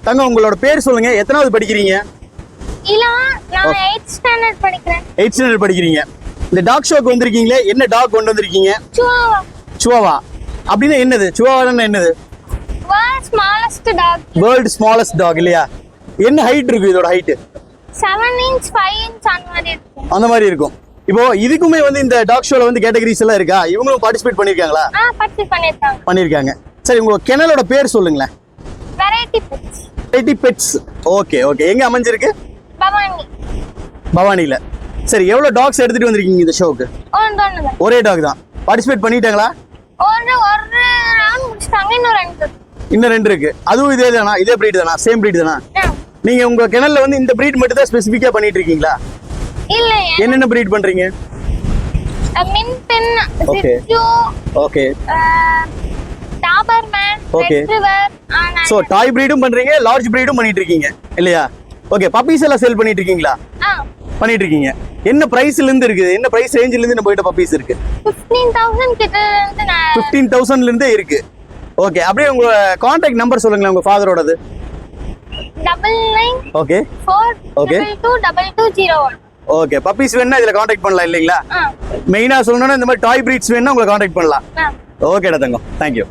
தங்க உங்களோட பேர் சொல்லுங்க, எத்தனாவது படிக்கிறீங்க? இல்ல நான் 8th ஸ்டாண்டர்ட் படிக்கிறேன். 8th ஸ்டாண்டர்ட் படிக்கிறீங்க. இந்த டாக் ஷோக்கு வந்திருக்கீங்களே, என்ன டாக் கொண்டு வந்திருக்கீங்க? Chihuahua. சுவாவா அப்படின்னா என்னது? சுவாவானா என்னது? World's smallest dog. World's smallest dog இல்லையா? என்ன ஹைட் இருக்கு இதோட ஹைட்? 7 inch 5 inch அந்த மாதிரி இருக்கும். அந்த மாதிரி இருக்கும். இப்போ இதுக்குமே வந்து இந்த டாக் ஷோல வந்து கேட்டகரிஸ் எல்லாம் இருக்கா? இவங்களும் பார்ட்டிசிபேட் பண்ணிருக்காங்களா? பார்ட்டிசிபேட் பண்ணிருக்காங்க. பண்ணிருக்காங்க. சரி, உங்க கிணலோட பேர் சொல்லுங்களேன். Variety pets. Variety pets. Okay okay. எங்க அமைஞ்சிருக்கு? பவானி. பவானில. சரி, எவ்வளவு டாக்ஸ் எடுத்துட்டு வந்திருக்கீங்க இந்த ஷோக்கு? ஒன்னு. ஒரே டாக் தான். பார்ட்டிசிபேட் பண்ணிட்டாங்களா? ஒரு ரவுண்ட் முடிச்சிட்டாங்க. இன்னும் 2 இருக்கு. அதுவும் இதே தானா? இதே பிரீட் தானா? சேம் பிரீட் தானா? நீங்க உங்க கிணல்ல வந்து இந்த பிரீட் மட்டும் தான் ஸ்பெசிஃபிக்கா பண்ணிட்டு இருக்கீங்களா? இல்ல. என்னென்ன பிரீட் பண்றீங்க? Min pin, okay okay Doberman, okay. Retriever. So toy பிரீடும் பண்றீங்க, லார்ஜ் பிரீடும் பண்ணிட்டு இருக்கீங்க இல்லையா? ஓகே. பப்பீஸ் எல்லாம் சேல் பண்ணிட்டு இருக்கீங்களா? பண்ணிட்டு இருக்கீங்க. என்ன பிரைஸ்ல இருந்து இருக்குது? என்ன பிரைஸ் ரேஞ்சில இருந்து நம்ம கிட்ட பப்பீஸ் இருக்கு? 15,000 கிட்ட இருந்து 15,000ல இருந்தே இருக்கு. ஓகே. அப்படியே உங்க கான்டாக்ட் நம்பர் சொல்லுங்களேன், உங்க ஃபாதரோடது. 99 ஓகே 4 ஓகே 222201. ஓகே. பப்பீஸ் வேணா இதுல கான்டாக்ட் பண்ணலாம் இல்லீங்களா? மெயினா சொல்லணும்னா இந்த மாதிரி டாய் பிரீட்ஸ் வேணா உங்களை கான்டாக்ட் பண்ணலாம். ஓகேடா தங்கம், தேங்க்யூ.